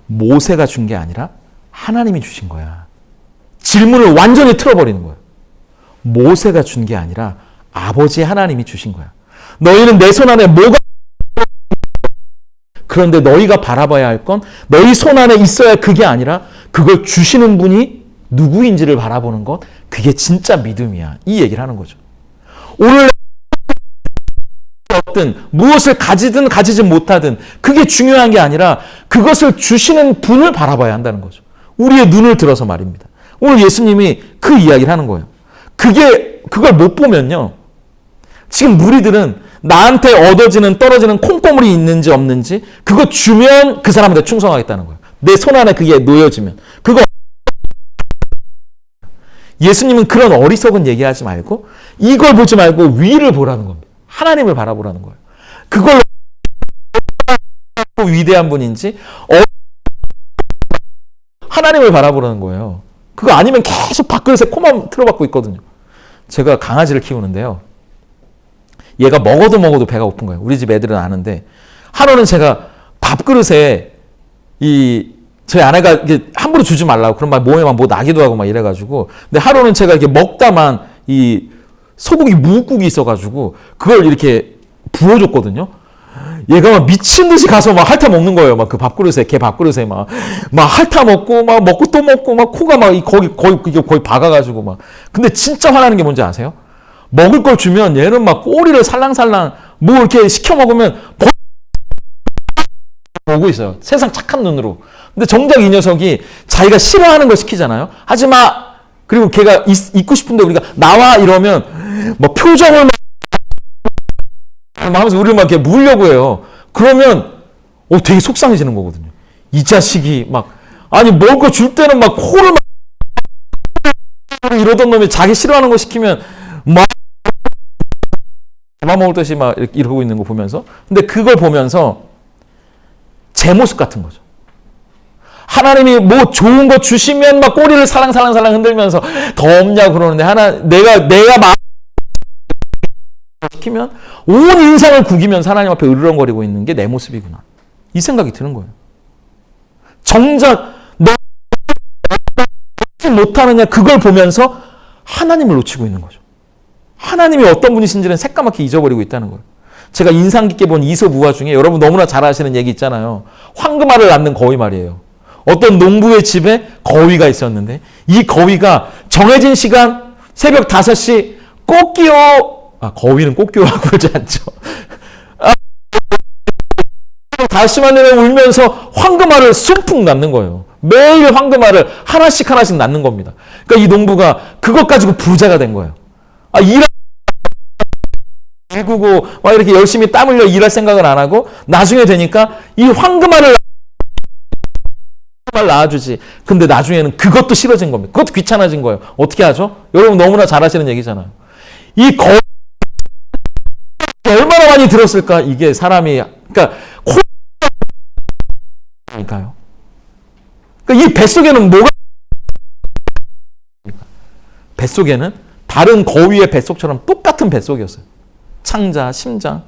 모세가 준 게 아니라 하나님이 주신 거야. 질문을 완전히 틀어버리는 거예요. 모세가 준 게 아니라 아버지 하나님이 주신 거야. 너희는 내 손 안에 뭐가 그런데 너희가 바라봐야 할 건 너희 손 안에 있어야 그게 아니라 그걸 주시는 분이 누구인지를 바라보는 것, 그게 진짜 믿음이야. 이 얘기를 하는 거죠. 오늘 어떤 무엇을 가지든 가지지 못하든 그게 중요한 게 아니라 그것을 주시는 분을 바라봐야 한다는 거죠. 우리의 눈을 들어서 말입니다. 오늘 예수님이 그 이야기를 하는 거예요. 그걸 못 보면요. 지금 무리들은 나한테 얻어지는 떨어지는 콩고물이 있는지 없는지 그거 주면 그 사람한테 충성하겠다는 거예요. 내 손 안에 그게 놓여지면. 그거 예수님은 그런 어리석은 얘기하지 말고 이걸 보지 말고 위를 보라는 겁니다. 하나님을 바라보라는 거예요. 그걸 위대한 분인지 하나님을 바라보라는 거예요. 그거 아니면 계속 밥그릇에 코만 틀어박고 있거든요. 제가 강아지를 키우는데요. 얘가 먹어도 배가 고픈 거예요. 우리 집 애들은 아는데 하루는 제가 밥그릇에 저희 아내가 이게 함부로 주지 말라고 그럼 막 몸에 뭐 나기도 하고 막 이래가지고 근데 하루는 제가 이렇게 먹다만 이 소고기 무국이 있어가지고 그걸 이렇게 부어줬거든요. 얘가 막 미친 듯이 가서 막 핥아 먹는 거예요. 막 그 밥그릇에 개 밥그릇에 막 핥아 먹고 막 먹고 또 먹고 막 코가 막 거의 박아가지고 막 근데 진짜 화나는 게 뭔지 아세요? 먹을 걸 주면 얘는 막 꼬리를 살랑살랑 뭐 이렇게 시켜 먹으면 보고 있어요. 세상 착한 눈으로. 근데 정작 이 녀석이 자기가 싫어하는 걸 시키잖아요. 하지 마. 그리고 걔가 있고 싶은데 우리가 나와 이러면 뭐 표정을 막 하면서 우리를 막 이렇게 물려고 해요. 그러면 되게 속상해지는 거거든요. 이 자식이 막 아니 먹을 거 줄 때는 막 코를 막 이러던 놈이 자기 싫어하는 거 시키면 막 잡아먹을 듯이 막 이러고 있는 거 보면서, 근데 그걸 보면서 제 모습 같은 거죠. 하나님이 뭐 좋은 거 주시면 막 꼬리를 살랑살랑 흔들면서 더 없냐 그러는데 내가 막 시키면 온 인상을 구기면서 하나님 앞에 으르렁거리고 있는 게 내 모습이구나. 이 생각이 드는 거예요. 정작 너 못하느냐 그걸 보면서 하나님을 놓치고 있는 거죠. 하나님이 어떤 분이신지는 새까맣게 잊어버리고 있다는 거예요. 제가 인상 깊게 본 이솝 우화 중에 여러분 너무나 잘 아시는 얘기 있잖아요. 황금알을 낳는 거위 말이에요. 어떤 농부의 집에 거위가 있었는데 이 거위가 정해진 시간 새벽 5시 꽃기호 거위는 꽃기호라고 그러지 않죠. 다시만 되면 울면서 황금알을 숨풍 낳는 거예요. 매일 황금알을 하나씩 낳는 겁니다. 그러니까 이 농부가 그것 가지고 부자가 된 거예요. 일구고 막 이렇게 열심히 땀 흘려 일할 생각을 안 하고 나중에 되니까 이 황금알을 낳아주지. 근데 나중에는 그것도 싫어진 겁니다. 그것도 귀찮아진 거예요. 어떻게 하죠? 여러분 너무나 잘 아시는 얘기잖아요. 이 거위 얼마나 많이 들었을까? 이게 사람이 그러니까 그러니까요. 그러니까 이 뱃속에는 뭐가 뱃속에는 다른 거위의 뱃속처럼 똑같은 뱃속이었어요. 창자, 심장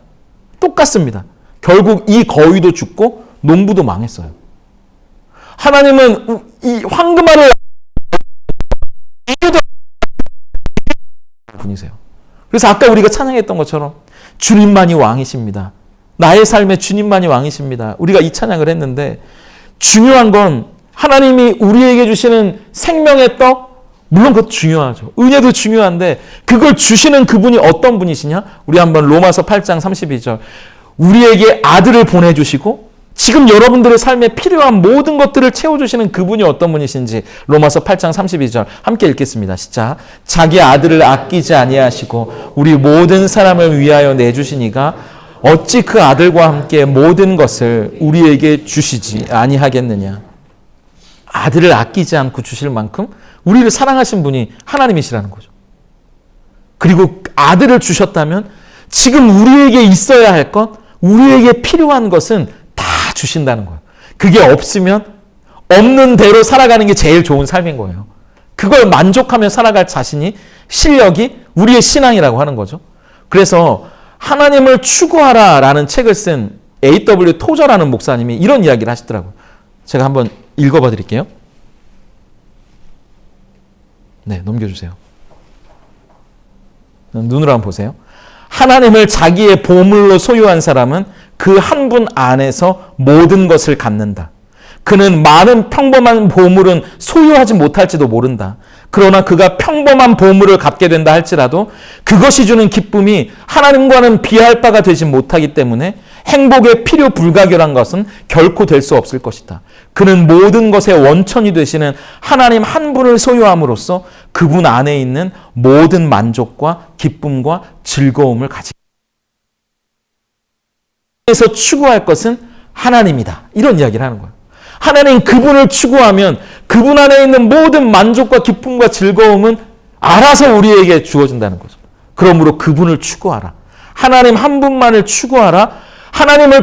똑같습니다. 결국 이 거위도 죽고 농부도 망했어요. 하나님은 이 황금알을 분이세요. 그래서 아까 우리가 찬양했던 것처럼 주님만이 왕이십니다. 나의 삶에 주님만이 왕이십니다. 우리가 이 찬양을 했는데 중요한 건 하나님이 우리에게 주시는 생명의 떡, 물론 그것도 중요하죠. 은혜도 중요한데 그걸 주시는 그분이 어떤 분이시냐? 우리 한번 로마서 8장 32절 우리에게 아들을 보내주시고 지금 여러분들의 삶에 필요한 모든 것들을 채워주시는 그분이 어떤 분이신지 로마서 8장 32절 함께 읽겠습니다. 시작. 자기 아들을 아끼지 아니하시고 우리 모든 사람을 위하여 내주시니가 어찌 그 아들과 함께 모든 것을 우리에게 주시지 아니하겠느냐. 아들을 아끼지 않고 주실 만큼 우리를 사랑하신 분이 하나님이시라는 거죠. 그리고 아들을 주셨다면 지금 우리에게 있어야 할 것, 우리에게 필요한 것은 다 주신다는 거예요. 그게 없으면 없는 대로 살아가는 게 제일 좋은 삶인 거예요. 그걸 만족하며 살아갈 자신이, 실력이 우리의 신앙이라고 하는 거죠. 그래서 하나님을 추구하라라는 책을 쓴 A.W. 토저라는 목사님이 이런 이야기를 하시더라고요. 제가 한번 읽어봐 드릴게요. 네, 넘겨주세요. 눈으로 한번 보세요. 하나님을 자기의 보물로 소유한 사람은 그 한 분 안에서 모든 것을 갖는다. 그는 많은 평범한 보물은 소유하지 못할지도 모른다. 그러나 그가 평범한 보물을 갖게 된다 할지라도 그것이 주는 기쁨이 하나님과는 비할 바가 되지 못하기 때문에 행복의 필요 불가결한 것은 결코 될 수 없을 것이다. 그는 모든 것의 원천이 되시는 하나님 한 분을 소유함으로써 그분 안에 있는 모든 만족과 기쁨과 즐거움을 가지고 에서 추구할 것은 하나님이다. 이런 이야기를 하는 거예요. 하나님 그분을 추구하면 그분 안에 있는 모든 만족과 기쁨과 즐거움은 알아서 우리에게 주어진다는 거죠. 그러므로 그분을 추구하라. 하나님 한 분만을 추구하라. 하나님을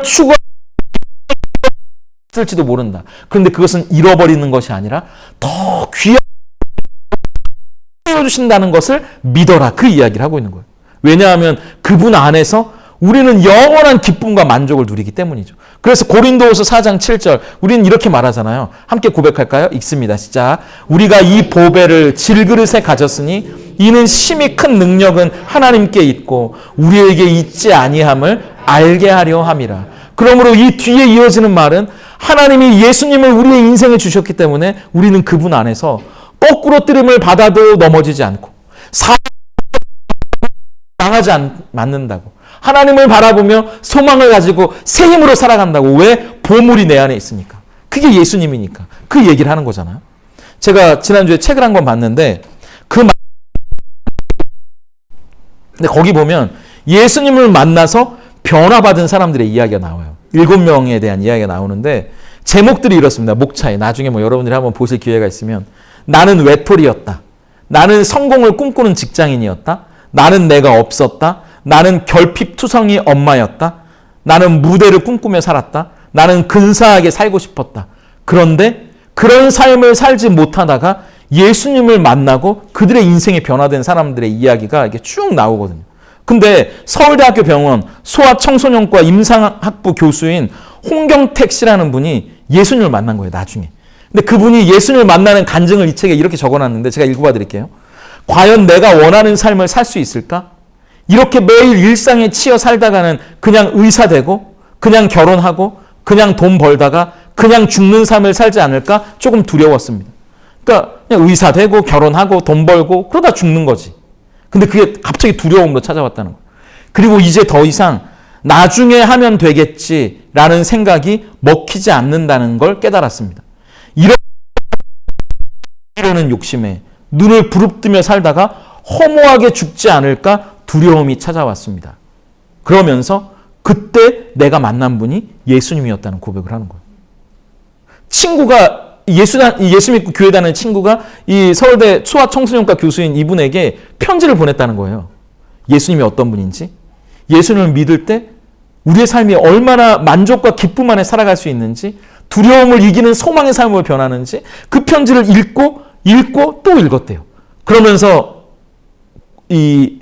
추구할지도 모른다. 그런데 그것은 잃어버리는 것이 아니라 더 귀한 주신다는 것을 믿어라. 그 이야기를 하고 있는 거예요. 왜냐하면 그분 안에서 우리는 영원한 기쁨과 만족을 누리기 때문이죠. 그래서 고린도후서 4장 7절 우리는 이렇게 말하잖아요. 함께 고백할까요? 읽습니다. 시작. 우리가 이 보배를 질그릇에 가졌으니 이는 심히 큰 능력은 하나님께 있고 우리에게 있지 아니함을 알게 하려 함이라. 그러므로 이 뒤에 이어지는 말은 하나님이 예수님을 우리의 인생에 주셨기 때문에 우리는 그분 안에서 거꾸로 뜨림을 받아도 넘어지지 않고 않는다고. 하나님을 바라보며 소망을 가지고 새 힘으로 살아간다고. 왜? 보물이 내 안에 있으니까. 그게 예수님이니까. 그 얘기를 하는 거잖아요. 제가 지난주에 책을 한 권 봤는데 근데 거기 보면 예수님을 만나서 변화받은 사람들의 이야기가 나와요. 7명에 대한 이야기가 나오는데 제목들이 이렇습니다. 목차에. 나중에 뭐 여러분들이 한번 보실 기회가 있으면 나는 외톨이였다. 나는 성공을 꿈꾸는 직장인이었다. 나는 내가 없었다. 나는 결핍투성이 엄마였다. 나는 무대를 꿈꾸며 살았다. 나는 근사하게 살고 싶었다. 그런데 그런 삶을 살지 못하다가 예수님을 만나고 그들의 인생이 변화된 사람들의 이야기가 이렇게 쭉 나오거든요. 근데 서울대학교 병원 소아청소년과 임상학부 교수인 홍경택 씨라는 분이 예수님을 만난 거예요, 나중에. 근데 그분이 예수님을 만나는 간증을 이 책에 이렇게 적어놨는데 제가 읽어봐 드릴게요. 과연 내가 원하는 삶을 살 수 있을까? 이렇게 매일 일상에 치여 살다가는 그냥 의사 되고 그냥 결혼하고 그냥 돈 벌다가 그냥 죽는 삶을 살지 않을까? 조금 두려웠습니다. 그러니까 그냥 의사 되고 결혼하고 돈 벌고 그러다 죽는 거지. 근데 그게 갑자기 두려움으로 찾아왔다는 거예요. 그리고 이제 더 이상 나중에 하면 되겠지라는 생각이 먹히지 않는다는 걸 깨달았습니다. 이러는 욕심에 눈을 부릅뜨며 살다가 허무하게 죽지 않을까 두려움이 찾아왔습니다. 그러면서 그때 내가 만난 분이 예수님이었다는 고백을 하는 거예요. 친구가 예수 믿고 교회 다니는 친구가 이 서울대 소아청소년과 교수인 이분에게 편지를 보냈다는 거예요. 예수님이 어떤 분인지, 예수님을 믿을 때 우리의 삶이 얼마나 만족과 기쁨 안에 살아갈 수 있는지, 두려움을 이기는 소망의 삶으로 변하는지 그 편지를 읽고 또 읽었대요. 그러면서 이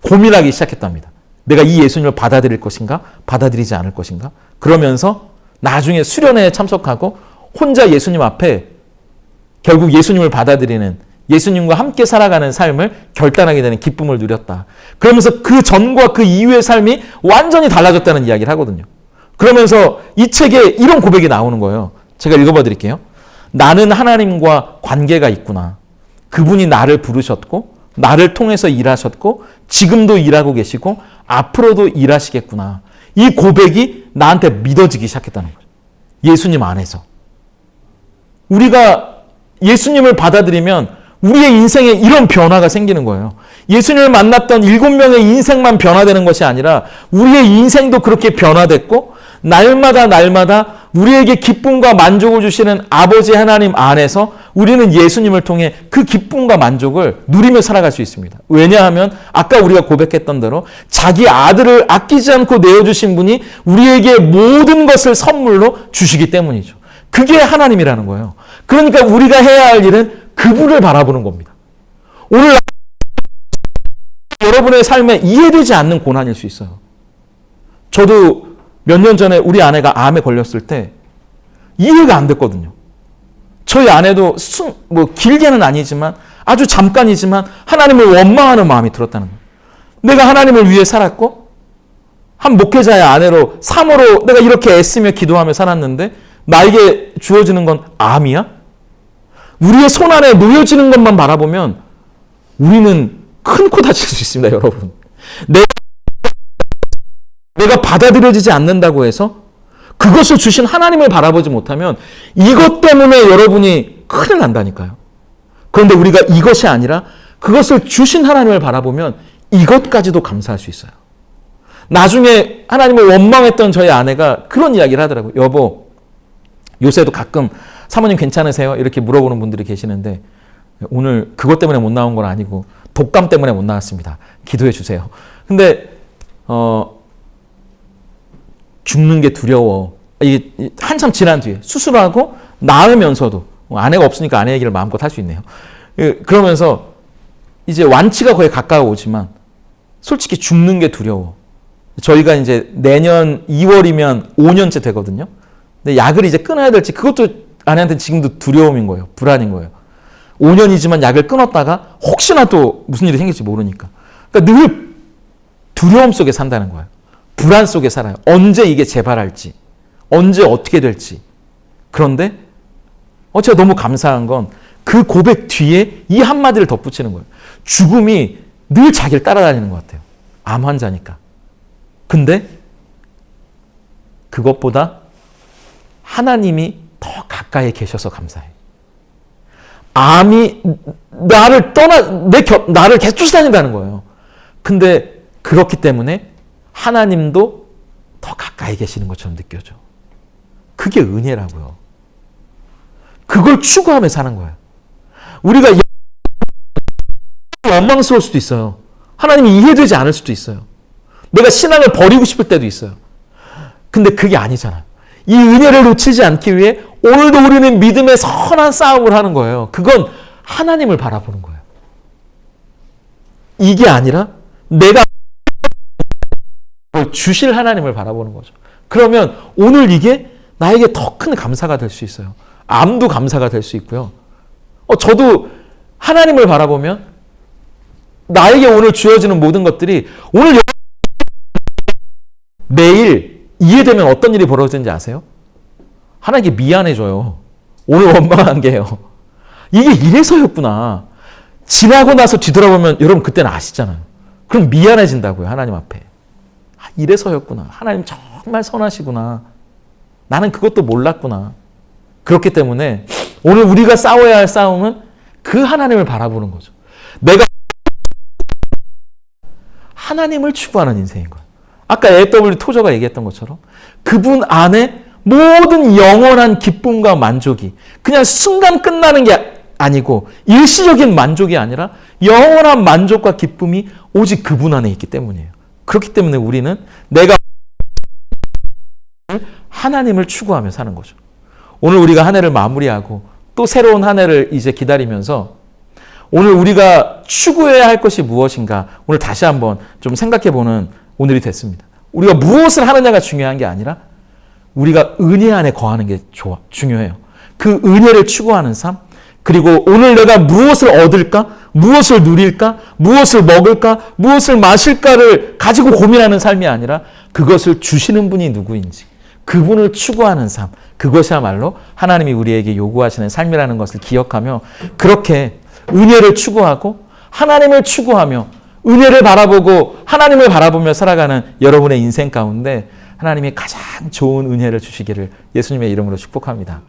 고민하기 시작했답니다. 내가 이 예수님을 받아들일 것인가? 받아들이지 않을 것인가? 그러면서 나중에 수련회에 참석하고 혼자 예수님 앞에 결국 예수님을 받아들이는, 예수님과 함께 살아가는 삶을 결단하게 되는 기쁨을 누렸다. 그러면서 그 전과 그 이후의 삶이 완전히 달라졌다는 이야기를 하거든요. 그러면서 이 책에 이런 고백이 나오는 거예요. 제가 읽어봐 드릴게요. 나는 하나님과 관계가 있구나. 그분이 나를 부르셨고 나를 통해서 일하셨고 지금도 일하고 계시고 앞으로도 일하시겠구나. 이 고백이 나한테 믿어지기 시작했다는 거예요. 예수님 안에서. 우리가 예수님을 받아들이면 우리의 인생에 이런 변화가 생기는 거예요. 예수님을 만났던 7명의 인생만 변화되는 것이 아니라 우리의 인생도 그렇게 변화됐고 날마다 우리에게 기쁨과 만족을 주시는 아버지 하나님 안에서 우리는 예수님을 통해 그 기쁨과 만족을 누리며 살아갈 수 있습니다. 왜냐하면 아까 우리가 고백했던 대로 자기 아들을 아끼지 않고 내어주신 분이 우리에게 모든 것을 선물로 주시기 때문이죠. 그게 하나님이라는 거예요. 그러니까 우리가 해야 할 일은 그분을 바라보는 겁니다. 오늘 여러분의 삶에 이해되지 않는 고난일 수 있어요. 저도 몇 년 전에 우리 아내가 암에 걸렸을 때 이해가 안 됐거든요. 저희 아내도 길게는 아니지만 아주 잠깐이지만 하나님을 원망하는 마음이 들었다는 거예요. 내가 하나님을 위해 살았고 한 목회자의 아내로 사모로 내가 이렇게 애쓰며 기도하며 살았는데 나에게 주어지는 건 암이야? 우리의 손 안에 놓여지는 것만 바라보면 우리는 큰 코 다칠 수 있습니다, 여러분. 내가 받아들여지지 않는다고 해서 그것을 주신 하나님을 바라보지 못하면 이것 때문에 여러분이 큰일 난다니까요. 그런데 우리가 이것이 아니라 그것을 주신 하나님을 바라보면 이것까지도 감사할 수 있어요. 나중에 하나님을 원망했던 저희 아내가 그런 이야기를 하더라고요. 여보, 요새도 가끔 사모님 괜찮으세요? 이렇게 물어보는 분들이 계시는데 오늘 그것 때문에 못 나온 건 아니고 독감 때문에 못 나왔습니다. 기도해 주세요. 근데 죽는 게 두려워. 이게 한참 지난 뒤에 수술하고 나으면서도 아내가 없으니까 아내 얘기를 마음껏 할 수 있네요. 그러면서 이제 완치가 거의 가까워오지만 솔직히 죽는 게 두려워. 저희가 이제 내년 2월이면 5년째 되거든요. 근데 약을 이제 끊어야 될지 그것도 아내한테는 지금도 두려움인 거예요. 불안인 거예요. 5년이지만 약을 끊었다가 혹시나 또 무슨 일이 생길지 모르니까. 그러니까 늘 두려움 속에 산다는 거예요. 불안 속에 살아요. 언제 이게 재발할지, 언제 어떻게 될지. 그런데 제가 너무 감사한 건 그 고백 뒤에 이 한마디를 덧붙이는 거예요. 죽음이 늘 자기를 따라다니는 것 같아요. 암 환자니까. 근데 그것보다 하나님이 더 가까이 계셔서 감사해. 암이 나를 계속 쫓아다닌다는 거예요. 근데 그렇기 때문에 하나님도 더 가까이 계시는 것처럼 느껴져. 그게 은혜라고요. 그걸 추구하며 사는 거예요. 우리가 원망스러울 수도 있어요. 하나님이 이해되지 않을 수도 있어요. 내가 신앙을 버리고 싶을 때도 있어요. 근데 그게 아니잖아요. 이 은혜를 놓치지 않기 위해 오늘도 우리는 믿음의 선한 싸움을 하는 거예요. 그건 하나님을 바라보는 거예요. 이게 아니라 내가 주실 하나님을 바라보는 거죠. 그러면 오늘 이게 나에게 더 큰 감사가 될 수 있어요. 암도 감사가 될 수 있고요. 저도 하나님을 바라보면 나에게 오늘 주어지는 모든 것들이 오늘 내일 이해되면 어떤 일이 벌어지는지 아세요? 하나님께 미안해져요. 오늘 원망한 게요. 이게 이래서였구나. 지나고 나서 뒤돌아보면 여러분 그때는 아시잖아요. 그럼 미안해진다고요. 하나님 앞에. 이래서였구나. 하나님 정말 선하시구나. 나는 그것도 몰랐구나. 그렇기 때문에 오늘 우리가 싸워야 할 싸움은 그 하나님을 바라보는 거죠. 내가 하나님을 추구하는 인생인 거예요. 아까 A.W. 토저가 얘기했던 것처럼 그분 안에 모든 영원한 기쁨과 만족이 그냥 순간 끝나는 게 아니고 일시적인 만족이 아니라 영원한 만족과 기쁨이 오직 그분 안에 있기 때문이에요. 그렇기 때문에 우리는 내가 하나님을 추구하며 사는 거죠. 오늘 우리가 한 해를 마무리하고 또 새로운 한 해를 이제 기다리면서 오늘 우리가 추구해야 할 것이 무엇인가 오늘 다시 한번 좀 생각해보는 오늘이 됐습니다. 우리가 무엇을 하느냐가 중요한 게 아니라 우리가 은혜 안에 거하는 게 중요해요. 그 은혜를 추구하는 삶, 그리고 오늘 내가 무엇을 얻을까, 무엇을 누릴까, 무엇을 먹을까, 무엇을 마실까를 가지고 고민하는 삶이 아니라 그것을 주시는 분이 누구인지 그분을 추구하는 삶, 그것이야말로 하나님이 우리에게 요구하시는 삶이라는 것을 기억하며 그렇게 은혜를 추구하고 하나님을 추구하며 은혜를 바라보고 하나님을 바라보며 살아가는 여러분의 인생 가운데 하나님이 가장 좋은 은혜를 주시기를 예수님의 이름으로 축복합니다.